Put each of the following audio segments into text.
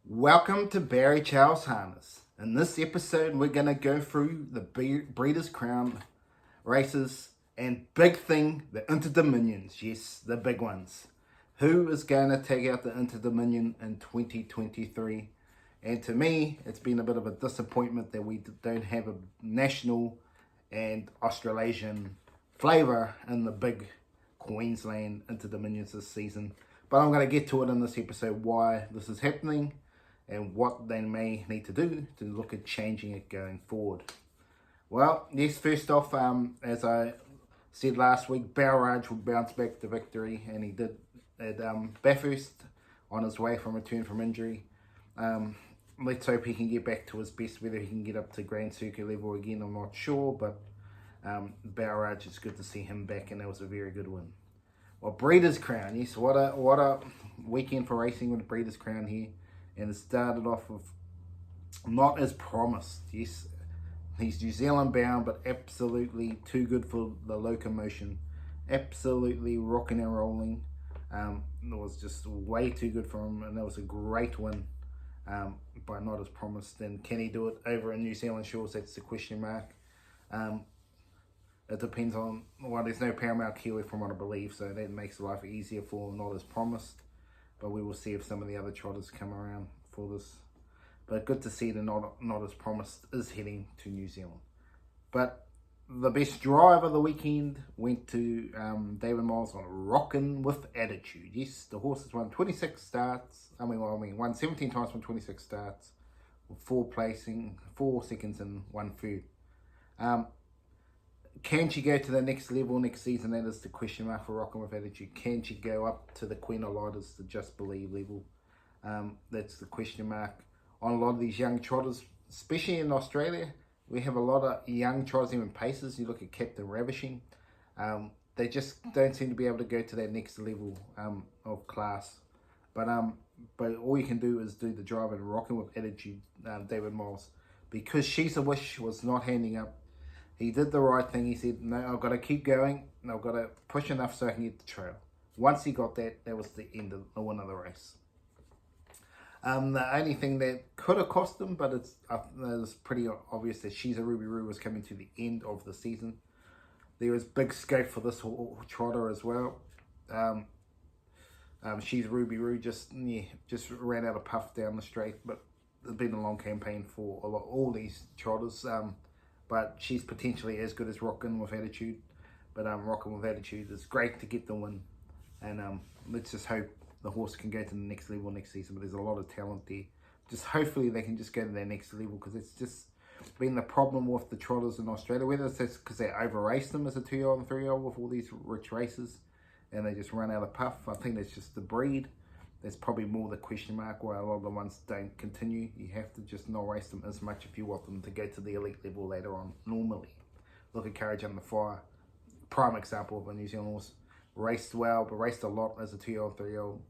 Welcome to Barry Charles Harness. In this episode, we're going to go through the Breeders' Crown races and big thing, the Interdominions. Yes, the big ones. Who is going to take out the Interdominion in 2023? And to me, it's been a bit of a disappointment that we don't have a national and Australasian flavour in the big Queensland Interdominions this season. But I'm going to get to it in this episode why this is happening and what they may need to do to look at changing it going forward. Well, yes, first off, as I said last week, Balraj will bounce back to victory, and he did at Bathurst on his way from return from injury. Let's hope he can get back to his best. Whether he can get up to Grand Circuit level again, I'm not sure, but Balraj, it's good to see him back, and that was a very good win. Well, Breeders' Crown, yes, what a weekend for racing with the Breeders' Crown here. And it started off with not as promised. Yes, he's New Zealand bound, but absolutely too good for the locomotion. Absolutely rocking and rolling. It was just way too good for him, and that was a great win, but not as promised. And can he do it over in New Zealand shores? That's the question mark. It depends on, well, there's no Paramount Kiwi from what I believe, so that makes life easier for him, not as promised. But we will see if some of the other trotters come around for this. But good to see the not as promised is heading to New Zealand. But the best drive of the weekend went to David Miles on Rockin' with Attitude. Yes, the horse has won 26 starts. Won 17 times from 26 starts, with 4 seconds and 1 third. Can she go to the next level next season? That is the question mark for Rockin' with Attitude. Can she go up to the Queen of Lighters, the Just Believe level? That's the question mark on a lot of these young trotters, especially in Australia. We have a lot of young trotters, even pacers. You look at Captain Ravishing. They just don't seem to be able to go to that next level of class. But all you can do is do the drive and Rockin' with Attitude, David Miles. Because She's a Wish was not handing up. He did the right thing. He said, no, I've got to keep going. I've got to push enough so I can get the trail. Once he got that, that was the end of the win of the race. The only thing that could have cost him, but it's pretty obvious that She's a Ruby Roo was coming to the end of the season. There was big scope for this trotter as well. She's Ruby Roo just ran out of puff down the straight, but there's been a long campaign for all these trotters. But she's potentially as good as Rockin' with Attitude. But Rockin' with Attitude is great to get the win. And let's just hope the horse can go to the next level next season. But there's a lot of talent there. Just hopefully they can just go to their next level. Because it's just been the problem with the trotters in Australia. Whether it's because they over-raced them as a 2-year-old and 3-year-old with all these rich races. And they just run out of puff. I think that's just the breed. That's probably more the question mark why a lot of the ones don't continue. You have to just not race them as much if you want them to go to the elite level later on, normally. Look at Courage Under Fire. Prime example of a New Zealand horse. Raced well, but raced a lot as a 2-year-old, 3-year-old.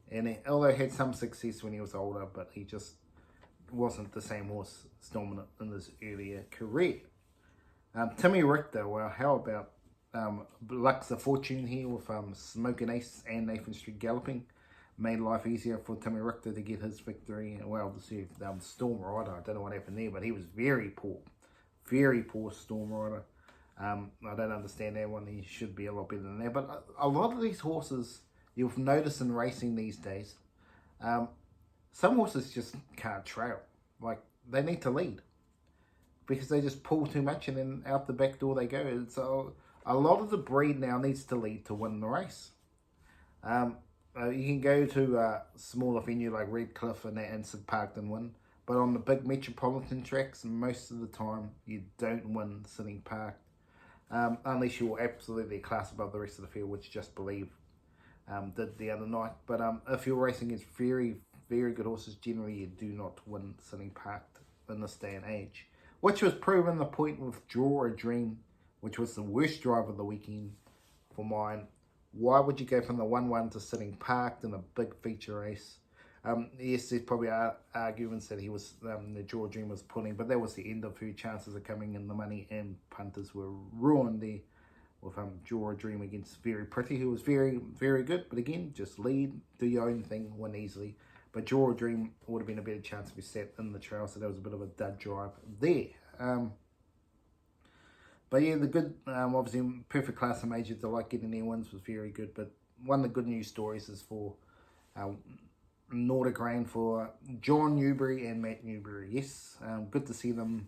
And although he had some success when he was older, but he just wasn't the same horse as dominant in his earlier career. Timmy Richter, well, how about Lux of Fortune here with Smokin' Ace and Nathan Street galloping? Made life easier for Timmy Richter to get his victory. Well deserved. Storm Rider, I don't know what happened there, but he was very poor. Very poor Storm Rider. I don't understand that one. He should be a lot better than that. But a lot of these horses, you'll notice in racing these days, some horses just can't trail. Like, they need to lead. Because they just pull too much and then out the back door they go. So a lot of the breed now needs to lead to win the race. You can go to a smaller venue like Redcliffe and Sid Park and win. But on the big metropolitan tracks, most of the time, you don't win sitting parked. Unless you're absolutely a class above the rest of the field, which Just Believe did the other night. But if you're racing against very, very good horses, generally you do not win sitting parked in this day and age. Which was proven the point with Draw a Dream, which was the worst drive of the weekend for mine. Why would you go from the 1-1 to sitting parked in a big feature race? Yes, there's probably arguments that he was the Draw a Dream was pulling, but that was the end of her chances of coming in the money, and punters were ruined there with Draw a Dream against Very Pretty, who was very, very good. But again, just lead, do your own thing, win easily. But Draw a Dream would have been a better chance to be set in the trail, so that was a bit of a dud drive there. But yeah, the good, obviously, Perfect Class and Major Delight getting their wins was very good. But one of the good news stories is for Nordic Rain for John Newberry and Matt Newberry. Yes, good to see them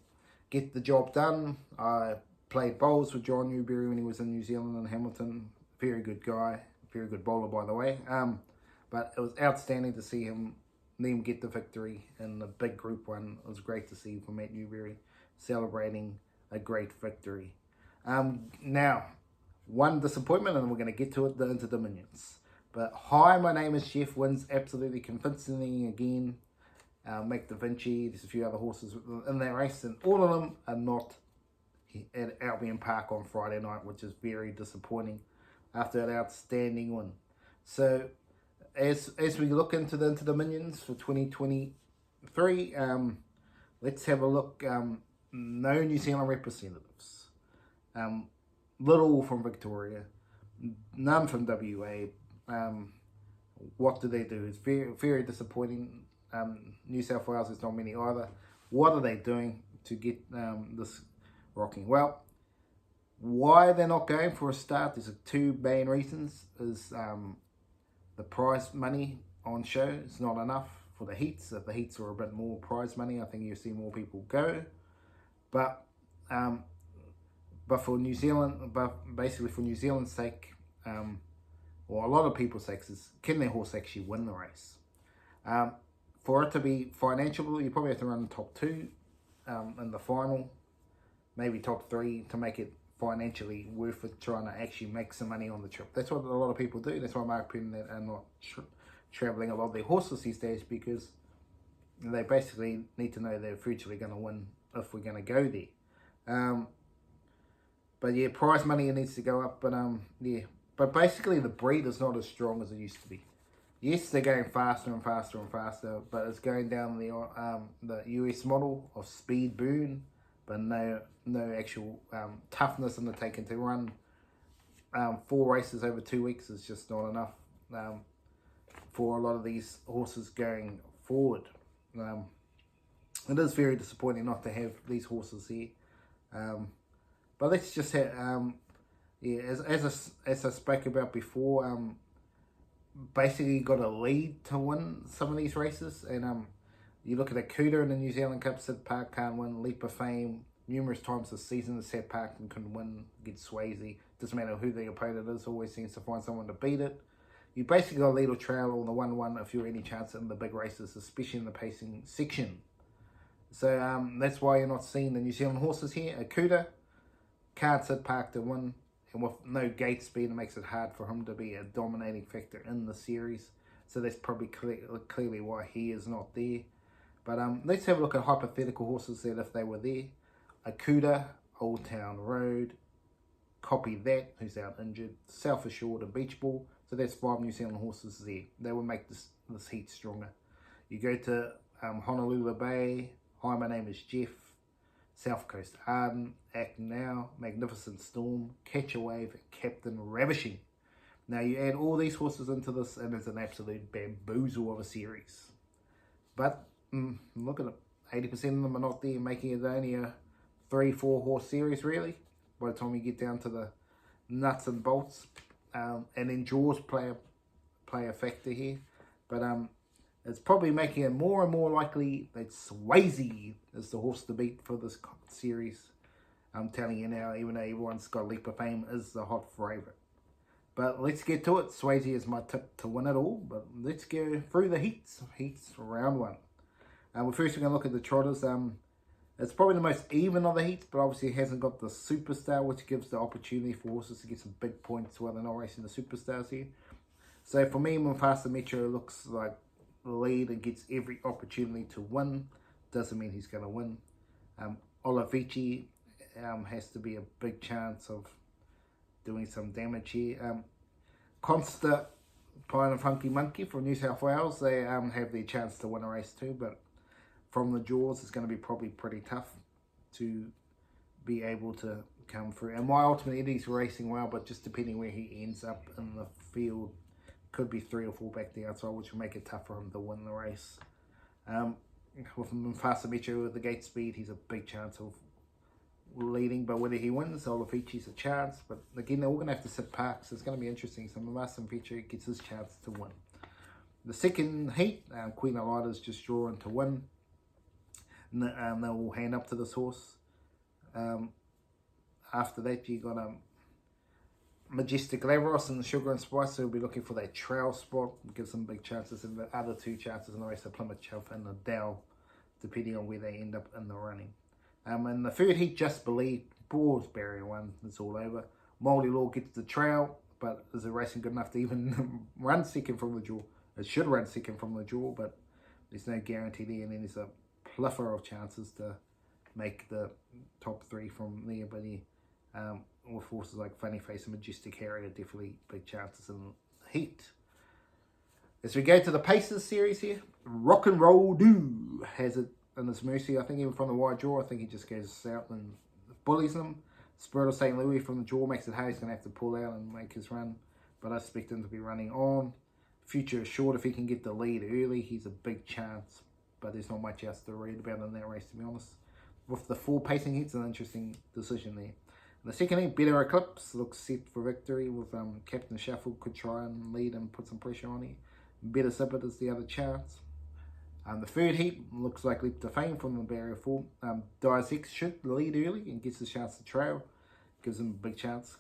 get the job done. I played bowls with John Newberry when he was in New Zealand and Hamilton. Very good guy, very good bowler, by the way. But it was outstanding to see them get the victory in the big Group 1. It was great to see for Matt Newberry celebrating a great victory. Now, one disappointment, and we're going to get to it, the Interdominions. But Hi, My Name is Jeff wins absolutely convincingly again. Make Da Vinci, there's a few other horses in that race, and all of them are not at Albion Park on Friday night, which is very disappointing after an outstanding win. So, as we look into the Interdominions for 2023, let's have a look. No New Zealand representatives. Little from Victoria, none from WA. What do they do? It's very, very disappointing. New South Wales is not many either. What are they doing to get this rocking? Well, why they're not going for a start, there's two main reasons. Is the prize money on show is not enough for the heats. If the heats were a bit more prize money, I think you'll see more people go. But for New Zealand, but basically for New Zealand's sake, or a lot of people's sake, is can their horse actually win the race? For it to be financial, you probably have to run top 2 in the final, maybe top 3 to make it financially worth it, trying to actually make some money on the trip. That's what a lot of people do. That's why Mark Penn are not travelling a lot of their horses these days, because they basically need to know they're futurely going to win if we're going to go there. But yeah, prize money needs to go up. But yeah, but basically the breed is not as strong as it used to be. Yes, they're going faster and faster and faster, but it's going down the US model of speed boon, but no actual toughness in the taking to run 4 races over 2 weeks is just not enough for a lot of these horses going forward. It is very disappointing not to have these horses here. But let's just have, yeah, as I spoke about before, basically got a lead to win some of these races. And you look at Akuta in the New Zealand Cup, Sid Park can't win. Leap of Fame, numerous times this season, the Sid Park and couldn't win against Swayzee. Doesn't matter who the opponent is, always seems to find someone to beat it. You basically got a lead or trail on the 1-1 if you're any chance in the big races, especially in the pacing section. So that's why you're not seeing the New Zealand horses here. Akuta can't Sid Park to win, and with no gate speed, it makes it hard for him to be a dominating factor in the series. So that's probably clearly why he is not there. But let's have a look at hypothetical horses that if they were there. Akuta, Old Town Road, Copy That, who's out injured, Self Assured and Beach Ball. So that's 5 New Zealand horses there. They will make this heat stronger. You go to Honolulu Bay, Hi, My Name is Jeff, South Coast Arden, Act Now, Magnificent Storm, Catch a Wave, and Captain Ravishing. Now you add all these horses into this and it's an absolute bamboozle of a series. But look at it, 80% of them are not there, making it only a 3-4 horse series really, by the time you get down to the nuts and bolts. And then draws play a factor here. But it's probably making it more and more likely that Swayzee is the horse to beat for this series. I'm telling you now, even though everyone's got Leap of Fame, is the hot favourite. But let's get to it. Swayzee is my tip to win it all. But let's go through the heats. Heats round 1. Well, first we're going to look at the trotters. It's probably the most even of the heats, but obviously it hasn't got the superstar, which gives the opportunity for horses to get some big points while they're not racing the superstars here. So for me, Mufasa Metro looks like the lead and gets every opportunity to win. Doesn't mean he's going to win. Olavici has to be a big chance of doing some damage here. Consta, Pine and Funky Monkey from New South Wales, they have their chance to win a race too, but from the jaws, it's going to be probably pretty tough to be able to come through. And my ultimate Eddie's racing well, but just depending where he ends up in the field could be 3 or 4 back the outside, which will make it tough for him to win the race. With Mufasa Metro with the gate speed, he's a big chance of leading, but whether he wins, Olafichi's a chance. But again, they're all going to have to sit parks, so it's going to be interesting. So Mufasa Metro gets his chance to win. The second heat, Queen Elida's just drawing to win. And they will hand up to this horse. After that, you got Majestic Lavros and Sugar and Spice, so we'll be looking for that trail spot. Gives them big chances, and the other 2 chances in the race are Plymouth Chuff and the Dow, depending on where they end up in the running. In the third heat, Just Believe, Broad's barrier 1, it's all over. Moldy Law gets the trail, but is the racing good enough to even run second from the draw? It should run second from the draw, but there's no guarantee there, and then there's a plethora of chances to make the top 3 from there, but with horses like Funny Face and Majestic Harrier, definitely big chances in the heat. As we go to the Pacers series here, Rock and Roll Do has it in his mercy. I think even from the wide draw, I think he just goes out and bullies them. Spirit of St. Louis from the draw makes it hard. He's going to have to pull out and make his run, but I expect him to be running on. Future is short. If he can get the lead early, he's a big chance, but there's not much else to read about in that race, to be honest. With the 4 pacing heats, an interesting decision there. In the second heat, Better Eclipse looks set for victory with Captain Shuffle could try and lead and put some pressure on him. Better Sippet is the other chance. The third heat looks like Leap to Fame from the barrier 4. Dice X should lead early and gets a chance to trail. Gives him a big chance.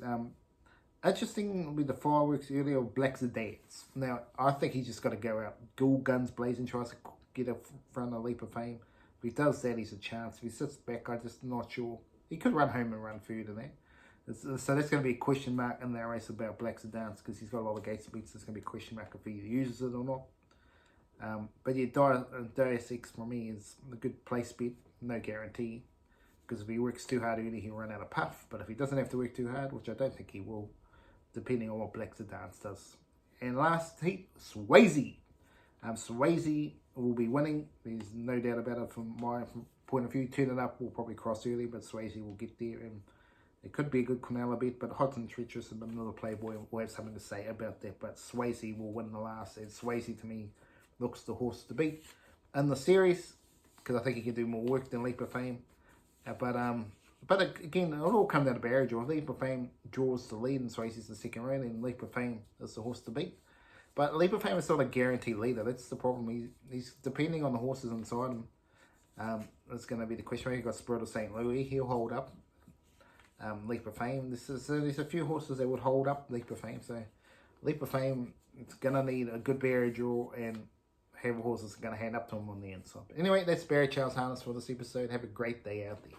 Interesting will be the fireworks earlier of Black's Dance. Now, I think he's just got to go out, go guns blazing, tries to get a front of Leap of Fame. If he does that, he's a chance. If he sits back, I'm just not sure. He could run home and run third in there. So that's going to be a question mark in that race about Black's Dance, because he's got a lot of gate speeds. So it's going to be a question mark if he uses it or not. But yeah, Dice X for me is a good place bet, no guarantee. Because if he works too hard early, he'll run out of puff. But if he doesn't have to work too hard, which I don't think he will, depending on what Black's Dance does. And last heat, Swayzee. Swayzee will be winning. There's no doubt about it from my point of view. Turning up will probably cross early, but Swayzee will get there. And it could be a good Cornella bet, but Hot and Treacherous and another Playboy will have something to say about that. But Swayzee will win the last. And Swayzee, to me, looks the horse to beat in the series, because I think he can do more work than Leap of Fame. But again, it'll all come down to barrier draw. If Leap of Fame draws the lead and Swayzee's the second round, and Leap of Fame is the horse to beat. But Leap of Fame is not a guaranteed leader. That's the problem. He's depending on the horses inside him. It's going to be the question. You've got Spirit of St. Louis. He'll hold up Leap of Fame. There's a few horses that would hold up Leap of Fame. So Leap of Fame, it's going to need a good barrier draw and have horses going to hand up to him on the inside. But anyway, that's Barry Charles Harness for this episode. Have a great day out there.